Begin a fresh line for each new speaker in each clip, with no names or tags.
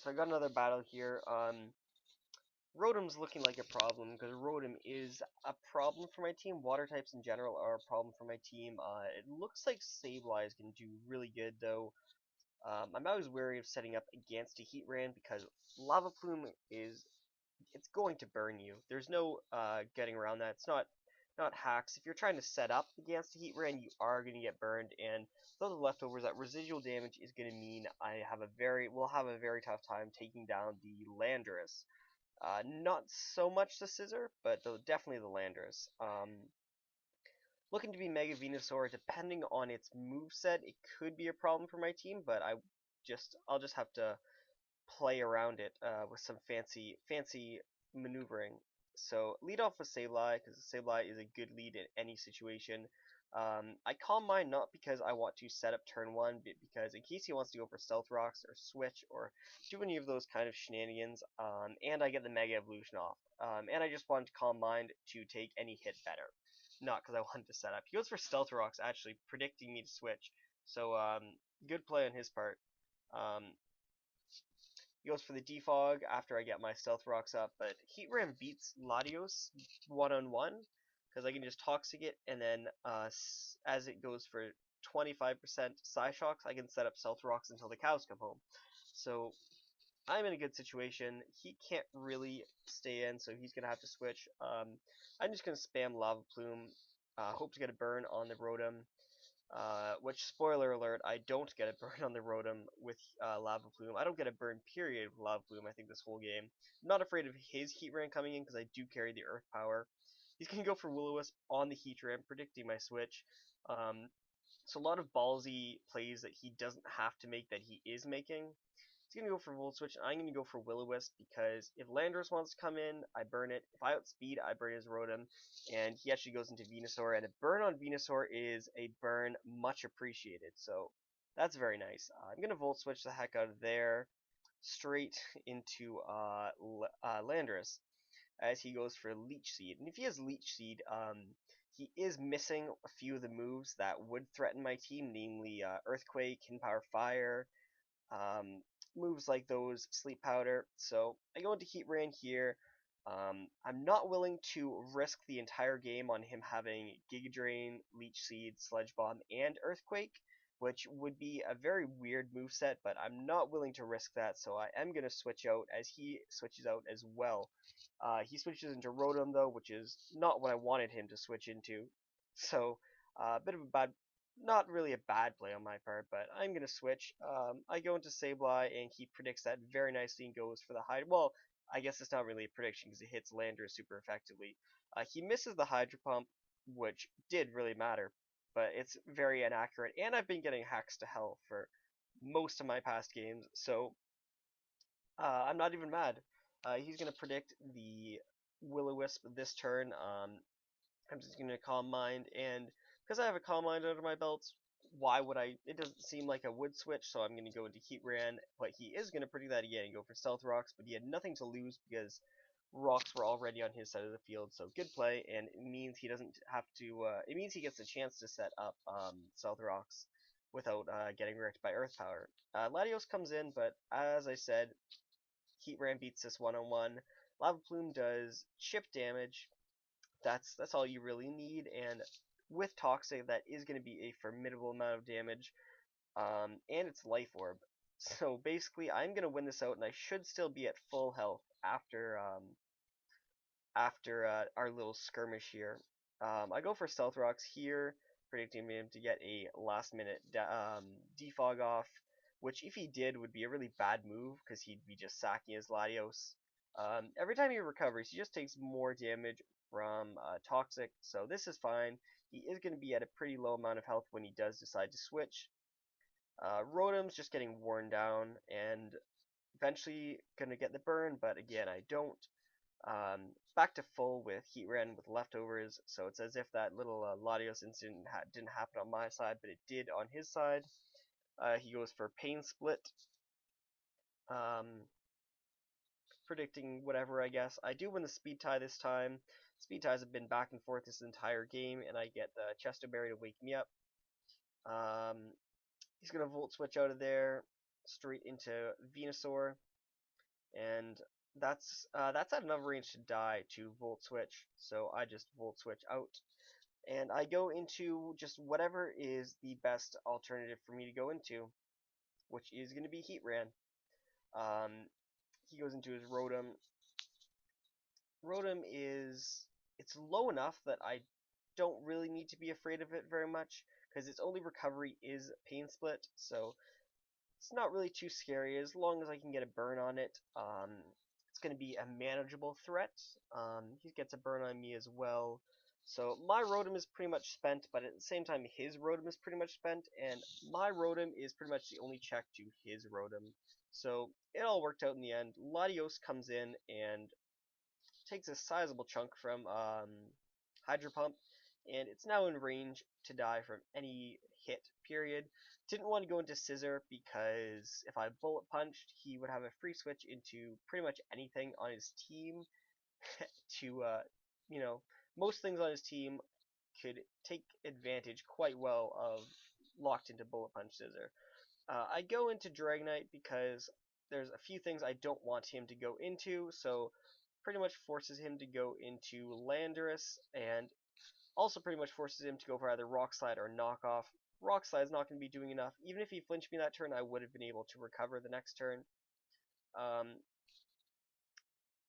Alright, so I got another battle here. Rotom's looking like a problem because Rotom is a problem for my team. Water types in general are a problem for my team. It looks like sableye is going to do really good though. I'm always wary of setting up against a Heatran because Lava Plume it's going to burn you. There's no getting around that. It's not hacks. If you're trying to set up against a Heatran, you are going to get burned, and those are leftovers. That residual damage is going to mean we'll have a very tough time taking down the Landorus. Not so much the Scissor, but definitely the Landorus. Looking to be Mega Venusaur, depending on its moveset, it could be a problem for my team, but I'll just have to play around it with some fancy maneuvering. So lead off with sableye because sableye is a good lead in any situation. I Calm Mind not because I want to set up turn one, but because in case he wants to go for Stealth Rocks or Switch or do any of those kind of shenanigans, and I get the Mega Evolution off. And I just wanted to Calm Mind to take any hit better, not because I wanted to set up. He goes for Stealth Rocks, actually predicting me to switch. So good play on his part. Um, he goes for the defog after I get my Stealth Rocks up, but Heatran beats Latios one-on-one because I can just Toxic it, and then as it goes for 25% Psyshocks, I can set up Stealth Rocks until the cows come home. So I'm in a good situation. He can't really stay in, so he's going to have to switch. I'm just going to spam Lava Plume, hope to get a burn on the Rotom. Which, spoiler alert, I don't get a burn on the Rotom with Lava Plume. I don't get a burn, period, with Lava Plume, I think, this whole game. I'm not afraid of his Heatran coming in because I do carry the Earth Power. He's going to go for Will-O-Wisp on the Heatran, predicting my switch. So a lot of ballsy plays that he doesn't have to make that he is making. He's going to go for Volt Switch. I'm going to go for Will-O-Wisp because if Landorus wants to come in, I burn it. If I outspeed, I burn his Rotom. And he actually goes into Venusaur. And a burn on Venusaur is a burn much appreciated. So that's very nice. I'm going to Volt Switch the heck out of there straight into Landorus as he goes for Leech Seed. And if he has Leech Seed, he is missing a few of the moves that would threaten my team, namely Earthquake, Kin Power Fire, moves like those, Sleep Powder. So I go into Heatran here. I'm not willing to risk the entire game on him having Giga Drain, Leech Seed, Sludge Bomb, and Earthquake, which would be a very weird moveset, but I'm not willing to risk that, so I am going to switch out as he switches out as well. He switches into Rotom, though, which is not what I wanted him to switch into. So, a bit of a bad, not really a bad play on my part, but I'm going to switch. I go into Sableye, and he predicts that very nicely and goes for the Hydro. Well, I guess it's not really a prediction because it hits Landorus super effectively. He misses the Hydro Pump, which did really matter, but it's very inaccurate, and I've been getting hacks to hell for most of my past games, so I'm not even mad. He's going to predict the Will-O-Wisp this turn. I'm just going to Calm Mind, and because I have a Calm Mind under my belt, why would I? It doesn't seem like I would switch, so I'm going to go into Heatran, but he is going to predict that again and go for Stealth Rocks, but he had nothing to lose because rocks were already on his side of the field, so good play, and it means he doesn't have to, it means he gets a chance to set up Stealth Rocks without getting wrecked by Earth Power. Latios comes in, but as I said, Heatran beats this one-on-one. Lava Plume does chip damage. That's all you really need, and with Toxic, that is going to be a formidable amount of damage, and it's Life Orb. So basically, I'm going to win this out, and I should still be at full health after our little skirmish here. I go for Stealth Rocks here, predicting him to get a last-minute defog off, which if he did would be a really bad move because he'd be just sacking his Latios. Every time he recovers, he just takes more damage from Toxic, so this is fine. He is going to be at a pretty low amount of health when he does decide to switch. Rotom's just getting worn down, and eventually going to get the burn, but again, I don't. Back to full with Heatran with leftovers, so it's as if that little Latios incident didn't happen on my side, but it did on his side. He goes for Pain Split, predicting whatever, I guess. I do win the Speed Tie this time. Speed Ties have been back and forth this entire game, and I get the Chesto Berry to wake me up. He's going to Volt Switch out of there, straight into Venusaur. and that's at enough range to die to Volt Switch, so I just Volt Switch out, and I go into just whatever is the best alternative for me to go into, which is going to be Heatran. Um, he goes into his Rotom. Rotom is it's low enough that I don't really need to be afraid of it very much because its only recovery is Pain Split, so it's not really too scary as long as I can get a burn on it. It's going to be a manageable threat. He gets a burn on me as well. So my Rotom is pretty much spent, but at the same time his Rotom is pretty much spent, and my Rotom is pretty much the only check to his Rotom. So it all worked out in the end. Latios comes in and takes a sizable chunk from Hydro Pump, and it's now in range to die from any hit, period. Didn't want to go into Scissor because if I Bullet Punched, he would have a free switch into pretty much anything on his team to, you know, most things on his team could take advantage quite well of locked into Bullet Punch Scissor. I go into Dragonite because there's a few things I don't want him to go into, so pretty much forces him to go into Landorus, and also pretty much forces him to go for either Rock Slide or Knockoff. Rock Slide is not going to be doing enough. Even if he flinched me that turn, I would have been able to recover the next turn. Um,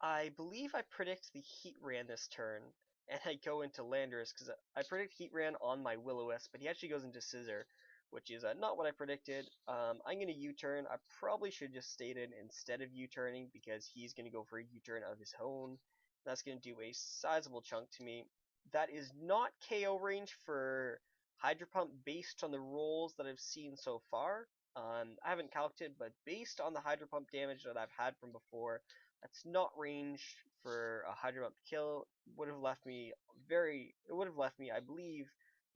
I believe I predict the Heatran this turn, and I go into Landorus because I predict Heatran on my Will-O-Wisp, but he actually goes into Scissor, which is not what I predicted. I'm going to U-turn. I probably should just stayed in instead of U-turning because he's going to go for a U-turn of his own. That's going to do a sizable chunk to me. That is not KO range for Hydro Pump based on the rolls that I've seen so far. I haven't calculated, but based on the Hydro Pump damage that I've had from before, that's not range for a Hydro Pump to kill. Would have left me it would have left me, I believe,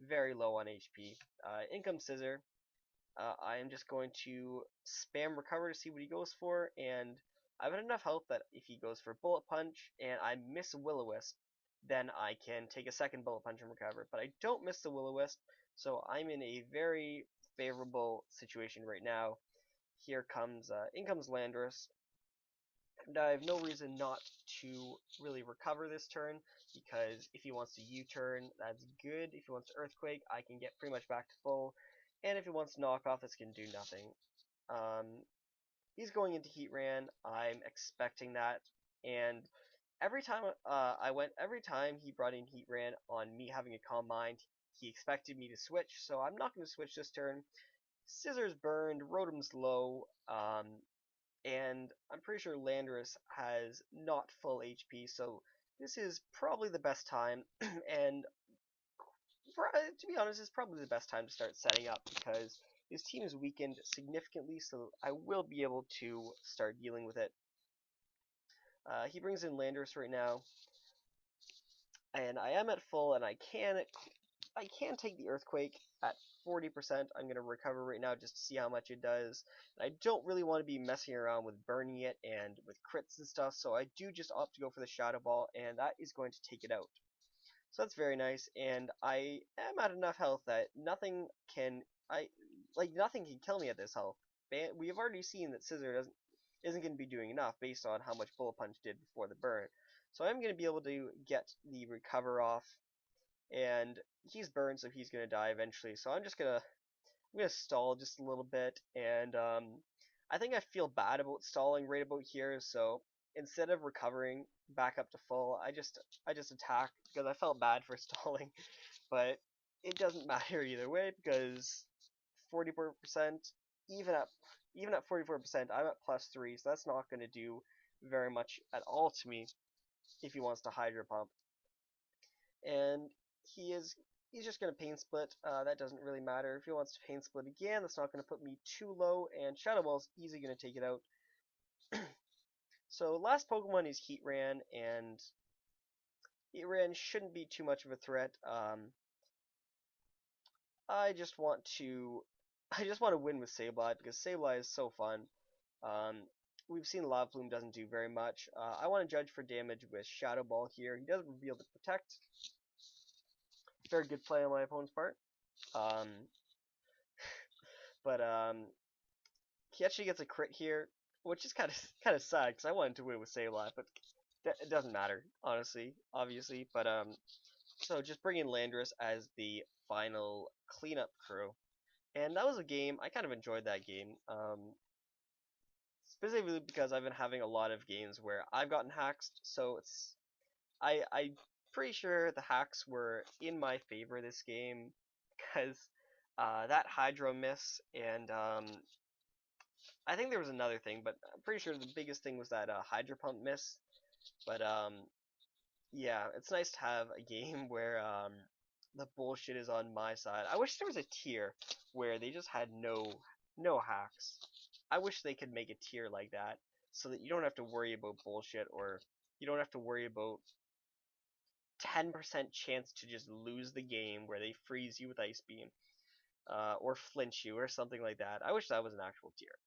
very low on HP. In comes Scissor. I am just going to spam recover to see what he goes for, and I've had enough health that if he goes for Bullet Punch and I miss Will-O-Wisp, then I can take a second Bullet Punch and recover. But I don't miss the Will-O-Wisp, so I'm in a very favorable situation right now. In comes Landorus, and I have no reason not to really recover this turn, because if he wants to U-turn, that's good. If he wants to Earthquake, I can get pretty much back to full. And if he wants to knock off, this can do nothing. Um, he's going into Heatran. I'm expecting that. And every time he brought in Heatran on me having a Calm Mind, he expected me to switch, so I'm not going to switch this turn. Scissors burned, Rotom's low, and I'm pretty sure Landorus has not full HP, so this is probably the best time, and to be honest, it's probably the best time to start setting up, because his team is weakened significantly, so I will be able to start dealing with it. He brings in Landorus right now, and I am at full, and I can take the Earthquake at 40%. I'm going to recover right now just to see how much it does. And I don't really want to be messing around with burning it and with crits and stuff, so I do just opt to go for the Shadow Ball, and that is going to take it out. So that's very nice, and I am at enough health that nothing can kill me at this health. We have already seen that Scissor isn't going to be doing enough based on how much Bullet Punch did before the burn. So I'm going to be able to get the recover off, and he's burned, so he's going to die eventually. So I'm gonna stall just a little bit, and I think I feel bad about stalling right about here. So instead of recovering back up to full, I just attack because I felt bad for stalling, but it doesn't matter either way because 44%, even at 44%, I'm at +3, so that's not going to do very much at all to me if he wants to Hydro Pump. And he's just going to Pain Split. That doesn't really matter. If he wants to Pain Split again, that's not going to put me too low, and Shadow Ball's easily going to take it out. So last Pokemon is Heatran, and Heatran shouldn't be too much of a threat. I just want to win with Sableye because Sableye is so fun. We've seen Lava Plume doesn't do very much. I want to judge for damage with Shadow Ball here. He does reveal the Protect. Very good play on my opponent's part. But he actually gets a crit here, which is kind of sad because I wanted to win with sableye, but it doesn't matter honestly, obviously. But so just bring in Landris as the final cleanup crew, and that was a game I kind of enjoyed that game. Specifically because I've been having a lot of games where I've gotten hacks, so I'm pretty sure the hacks were in my favor this game because that Hydro miss and I think there was another thing, but I'm pretty sure the biggest thing was that Hydro Pump miss. But yeah, it's nice to have a game where the bullshit is on my side. I wish there was a tier where they just had no hacks. I wish they could make a tier like that so that you don't have to worry about bullshit or you don't have to worry about 10% chance to just lose the game where they freeze you with Ice Beam or flinch you or something like that. I wish that was an actual tier.